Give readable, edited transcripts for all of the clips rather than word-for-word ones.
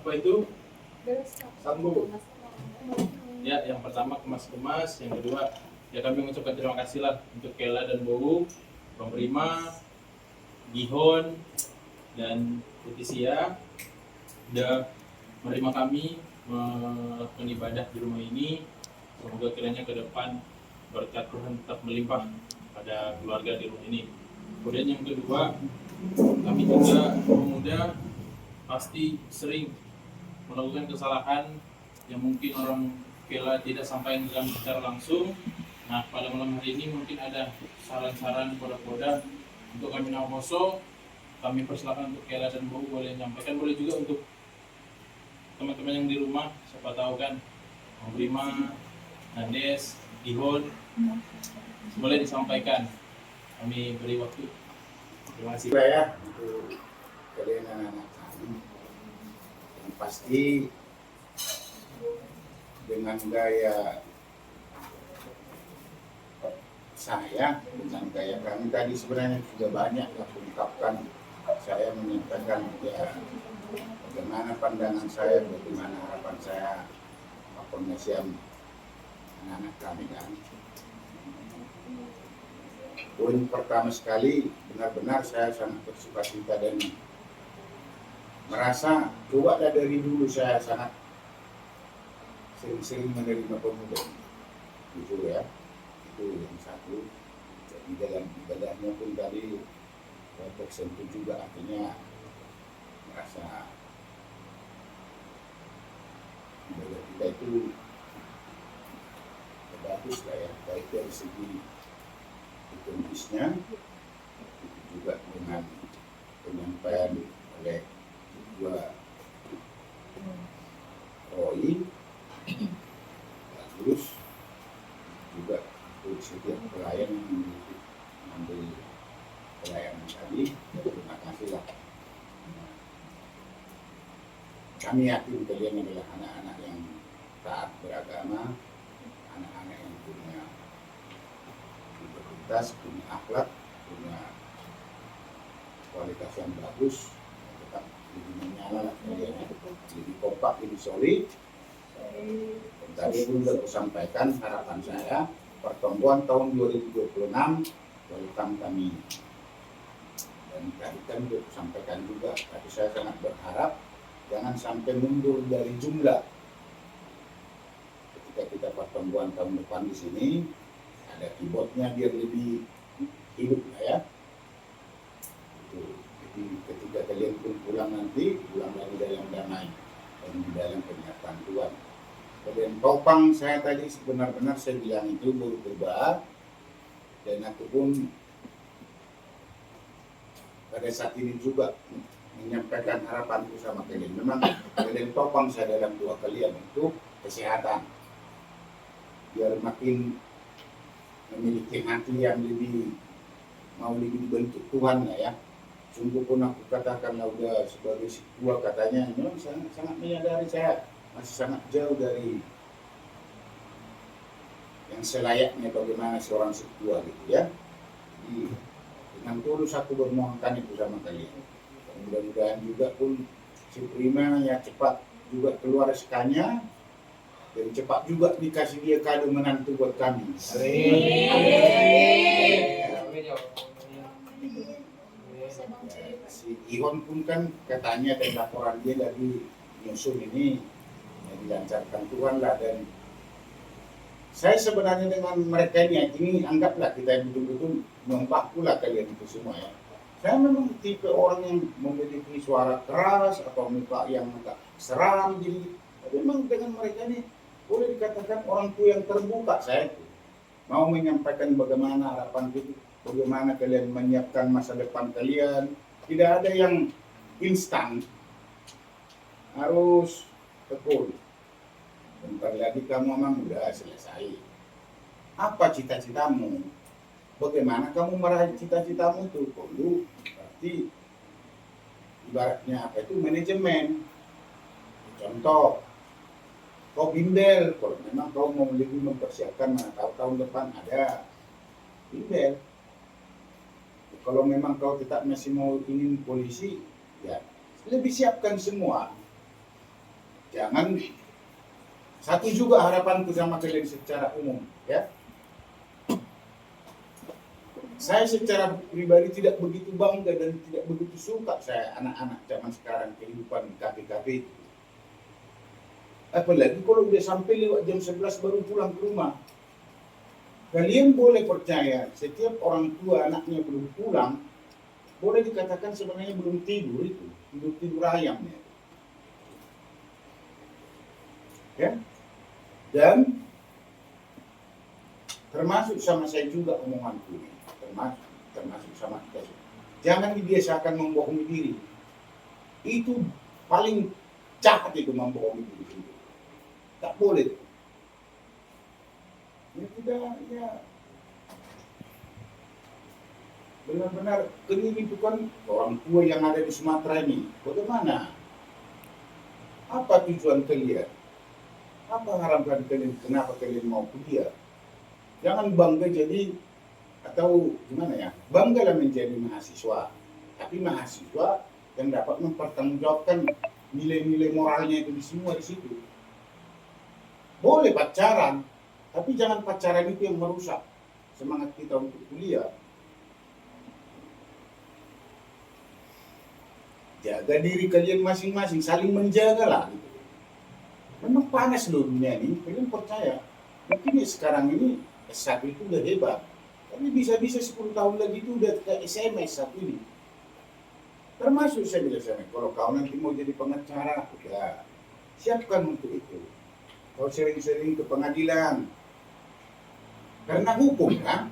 apa itu? Sambu. Ya, yang pertama kemas-kemas, yang kedua ya kami mengucapkan terima kasih lah untuk Kela dan Bowu, Bang Prima, Gihon, dan Leticia sudah menerima kami melakukan ibadah di rumah ini. Semoga kiranya ke depan berkat Tuhan tetap melimpah pada keluarga di rumah ini. Kemudian yang kedua, kami juga pemuda pasti sering melakukan kesalahan yang mungkin orang Kela tidak sampaikan secara langsung. Nah, pada malam hari ini mungkin ada saran-saran koda-koda untuk kami Nawaposo. Kami persilakan untuk Kela dan Bowu boleh menyampaikan, boleh juga untuk teman-teman yang di rumah, siapa tahu kan Bang Prima, Nandes, Ihon, boleh disampaikan. Kami beri waktu. Terima kasih. Ya, untuk kalian anak-anak kami, yang pasti dengan gaya saya, dengan gaya kami tadi sebenarnya sudah banyak yang mengungkapkan. Saya menyampaikan ya, bagaimana pandangan saya, bagaimana harapan saya pengasihan anak-anak kami kan. Poin pertama sekali, benar-benar saya sangat bersuka cita dan merasa coba dari dulu saya sangat sering-sering menerima pemuda, jujur ya, itu yang satu. Jadi dalam ibadahnya pun tadi tersentuh juga, artinya merasa ibadah kita itu bagus lah ya, baik dari segi ekonomisnya, itu juga dengan penyampaian oleh dua Roy bagus juga untuk setiap pelayan yang mengambil pelayanan tadi. Terima kasih lah. Kami yakin kalian adalah anak-anak yang taat beragama, anak-anak yang punya integritas, punya akhlak, punya kualitas yang bagus, tetap lebih menyala lah kalian, lebih kompak, lebih solid. Dan tadi pun sudah sampaikan harapan saya pertemuan tahun 2026 welcome kami. Dan tadi kan sudah sampaikan juga, tapi saya sangat berharap jangan sampai mundur dari jumlah. Ketika kita pertemuan tahun depan di sini, ada keyboardnya biar lebih hidup lah ya. Jadi ketika kalian pun pulang nanti, pulang lagi dalam damai dan di dalam penyertaan Tuhan. Kalian topang saya tadi benar-benar saya bilang itu baru berubah, dan aku pun pada saat ini juga menyampaikan harapanku sama kalian. Memang kalian topang saya dalam doa kalian untuk kesehatan, biar makin memiliki hati yang lebih mau lebih dibentuk Tuhan lah ya. Sungguh pun aku katakanlah udah sebagai si tua katanya, memang sangat menyadari saya masih sangat jauh dari yang selayaknya bagaimana seorang si tua gitu ya. Jadi dengan tulus aku bermohonkan itu sama kalian. Mudah-mudahan juga pun si Prima ya cepat juga keluar SK-nya dan cepat juga dikasih dia kado menantu buat kami. Si Ihon pun kan katanya dan laporan dia dari nyusul ini yang dilancarkan Tuhan lah, dan saya sebenarnya dengan mereka ini anggaplah kita betul-betul membaku lah kalian itu semua ya. Saya memang tipe orang yang memiliki suara keras atau muka yang agak seram, jadi memang dengan mereka ini boleh dikatakan orang tua yang terbuka. Saya mau menyampaikan bagaimana harapan itu, bagaimana kalian menyiapkan masa depan kalian. Tidak ada yang instan, harus tekun. Bentar lagi kamu memang udah selesai. Apa cita-citamu? Bagaimana kamu meraih cita-citamu itu? Perlu berarti ibaratnya apa itu manajemen. Contoh, kau bimbel, kalau memang kau mau lebih mempersiapkan tahun depan ada bimbel. Kalau memang kau tetap masih mau ingin polisi, ya lebih siapkan semua. jangan. Satu juga harapanku sama kalian secara umum, ya. Saya secara pribadi tidak begitu bangga dan tidak begitu suka saya anak-anak zaman sekarang kehidupan di kafe-kafe itu. Apalagi kalau udah sampai lewat jam 11 baru pulang ke rumah. Kalian boleh percaya, setiap orang tua anaknya belum pulang, boleh dikatakan sebenarnya belum tidur itu, tidur ayamnya. Ya, dan termasuk sama saya juga omonganku ini, termasuk sama kita. Jangan dibiasakan membohongi diri. Itu paling jahat itu, membohongi diri. Tak boleh. Ya tidak, ya benar-benar kalian itu kan orang tua yang ada di Sumatera ini. Bagaimana? Apa tujuan kalian? Apa harapan kalian? Kenapa kalian mau kuliah? Jangan bangga jadi, atau gimana ya? Banggalah menjadi mahasiswa. Tapi mahasiswa yang dapat mempertanggungjawabkan nilai-nilai moralnya itu semua di situ. Boleh pacaran, tapi jangan pacaran itu yang merusak semangat kita untuk kuliah. Jaga diri kalian masing-masing, saling menjagalah. Memang panas loh dunia ini, kalian percaya. Mungkin ya sekarang ini S1 itu udah hebat, tapi bisa-bisa 10 tahun lagi itu udah ke SMS satu ini. Termasuk saya bilang sama, kalau kau nanti mau jadi pengacara, ya siapkan untuk itu. Kau sering-sering ke pengadilan, karena hukum kan.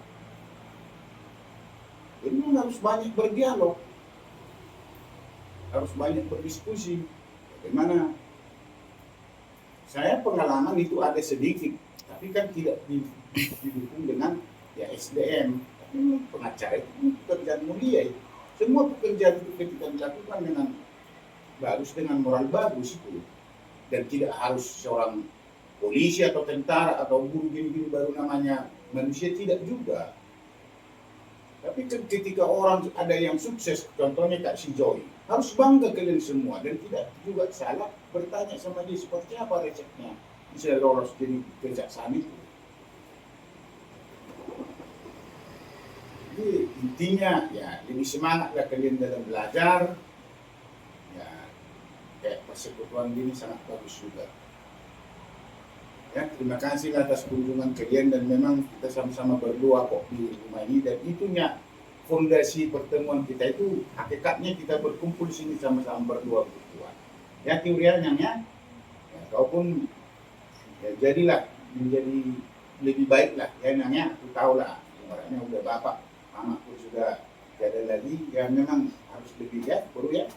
Ini harus banyak berdialog, harus banyak berdiskusi. Bagaimana? Saya pengalaman itu ada sedikit, tapi kan tidak didukung dengan ya SDM. Tapi pengacara itu pekerjaan mulia itu. Semua pekerjaan itu ketika dilakukan dengan bagus, dengan moral bagus itu, dan tidak harus seorang polisi atau tentara atau guru gini-gini baru namanya manusia, tidak juga. Tapi ketika orang ada yang sukses, contohnya Kak Si Joy, harus bangga kalian semua, dan tidak juga salah bertanya sama dia seperti apa resepnya bisa lolos jadi kejaksaan itu. Jadi intinya ya lebih semangatlah kalian dalam belajar. Ya kayak persekutuan ini sangat bagus juga. Ya, terima kasih atas kunjungan kalian, dan memang kita sama-sama berdoa kok di rumah ini, dan itunya fondasi pertemuan kita itu hakikatnya kita berkumpul di sini sama-sama berdoa untuk Tuhan. Ya teorianya ya, kau pun ya, jadilah menjadi lebih baik lah ya, nanya aku tahu lah ibaratnya udah bapak mama pun sudah tidak ada lagi, ya memang harus lebih ya perlu ya.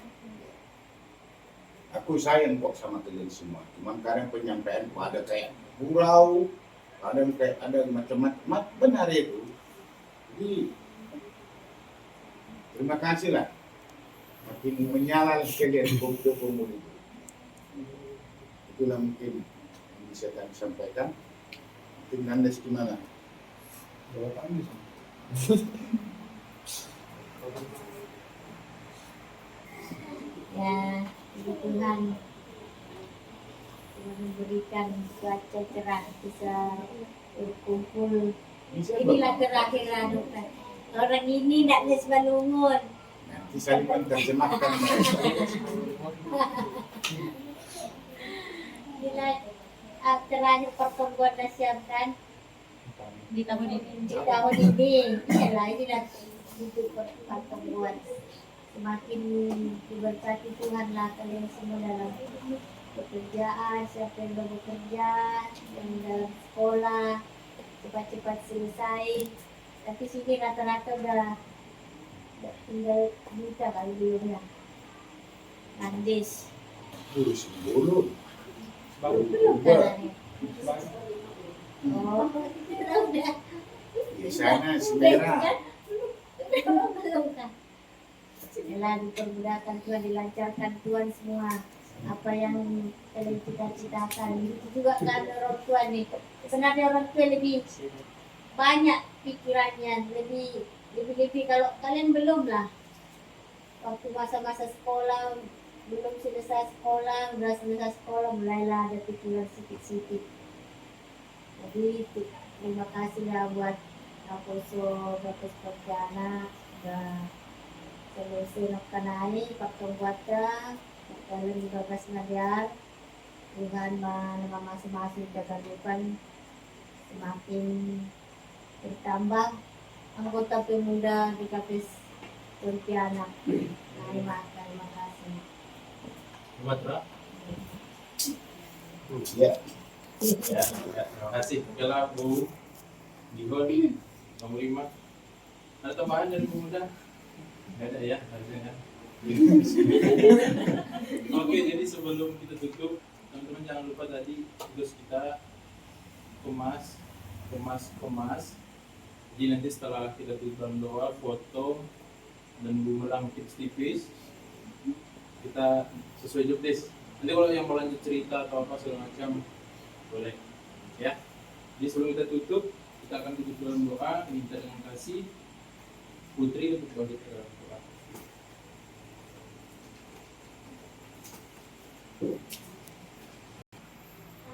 Aku sayang kok sama kalian semua, cuman kadang penyampaianku ada kayak gurau, kadang kayak ada macam-macam, benar itu. Jadi terima kasih lah, makin menyala kalian pemuda itu. Itulah mungkin yang bisa kami sampaikan. Mungkin Anda gimana? Jawabannya ya, Tuhan memberikan cuaca cerah, bisa berkumpul. Inilah kerakhiran orang ini tidak bisa menungun. Nanti saya menerjemahkan. Inilah terakhir pertemuan nasihatkan di tahun ini. di tahun ini. Ialah inilah untuk pertemuan. Semakin diberkati Tuhan lah kalian semua dalam pekerjaan, siapa yang belum bekerja, yang dalam sekolah cepat-cepat selesai. Tapi sini rata-rata udah tinggal juta kali belum ya. Andes. Sebelum. Belum kan? Oh, udah. Di sana semerah. Belum kan? Yalah, dipermudahkan Tuhan, dilancarkan Tuhan semua apa yang kalian cita-citakan. Itu juga kan orang tua nih. Sebenarnya orang tua lebih banyak pikirannya, lebih kalau kalian belum lah. Waktu masa-masa sekolah belum selesai sekolah, udah selesai sekolah mulailah ada pikiran sikit-sikit. Jadi terima kasih lah buat Aposo Bapak seperti anak udah selesai nak kanai pakai buatnya dalam 15 nadiar dengan nama masing-masing kehidupan semakin bertambah anggota pemuda di KPS Pontianak. Terima kasih. Buat Pak. Ya, Ya, terima kasih. Oke lah Bu Gihon, nomor 5. Ada tambahan dari pemuda? Nggak ada ya, harusnya kan. Oke, jadi sebelum kita tutup, teman-teman jangan lupa tadi tugas kita kemas. Jadi nanti setelah kita tutup dalam doa, foto dan bumerang tipis-tipis, kita sesuai job desk. Nanti kalau yang mau lanjut cerita atau apa segala macam boleh ya. Jadi sebelum kita tutup, kita akan tutup dalam doa, minta dengan kasih Putri untuk balik ke dalam doa.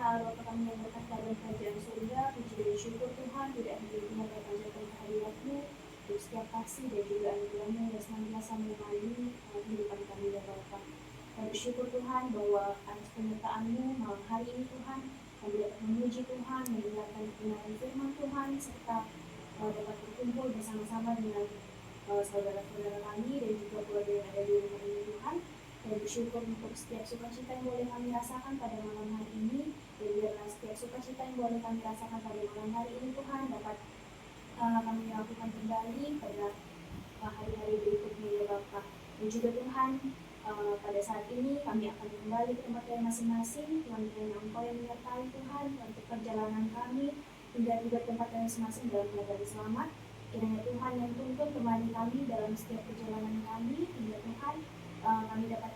Bapa kami yang berkata dalam kerajaan surga, puji dan syukur Tuhan tidak hanya benar dan panjatkan kehadirat-Mu, untuk setiap kasih dan juga anugerah-Mu yang senantiasa menemani kehidupan kami ya Bapa. Kami bersyukur Tuhan bahwa atas penyertaan-Mu malam hari ini Tuhan, kami dapat memuji Tuhan, mendengarkan kebenaran firman Tuhan, serta dapat berkumpul bersama-sama dengan saudara-saudara kami dan juga keluarga yang ada di rumah ini Tuhan. Dan bersyukur untuk setiap sukacita yang boleh kami rasakan pada malam hari ini. Dan biarlah setiap sukacita yang boleh kami rasakan pada malam hari ini Tuhan dapat kami lakukan kembali pada hari-hari berikutnya ya Bapa. Dan juga Tuhan pada saat ini kami akan kembali ke tempat yang masing-masing. Tuhan kiranya Engkau yang menyertai Tuhan untuk perjalanan kami hingga tiba tempat yang masing-masing dalam keadaan selamat. Kiranya Tuhan yang tuntun temani kami dalam setiap perjalanan kami hingga Tuhan kami dapat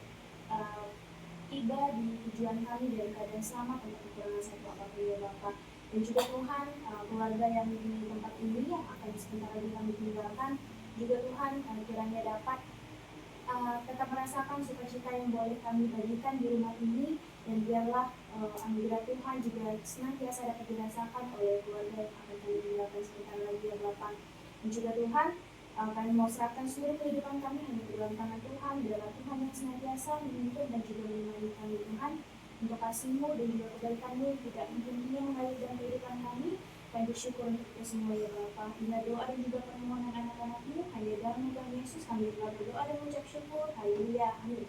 tiba di tujuan kami dalam keadaan selamat untuk kekurangan satu apapun ya Bapa. Dan juga Tuhan keluarga yang di tempat ini yang akan sebentar lagi kami tinggalkan juga Tuhan kiranya dapat tetap merasakan sukacita yang boleh kami bagikan di rumah ini. Dan biarlah anugerah Tuhan juga senantiasa dapat dirasakan oleh keluarga yang akan kami tinggalkan sebentar lagi ya Bapa. Dan juga Tuhan kami mau serahkan seluruh kehidupan kami hanya ke dalam tangan Tuhan. Biarlah Tuhan yang senantiasa menuntun dan juga menemani kami Tuhan. Untuk kasih-Mu dan juga kebaikan-Mu tidak henti-hentinya mengalir dalam kehidupan kami. Kami bersyukur untuk itu semua ya Bapa. Bila doa dan juga permohonan anak-anak-Mu hanya dalam nama Tuhan Yesus kami telah berdoa dan mengucap syukur. Haleluya. Amin.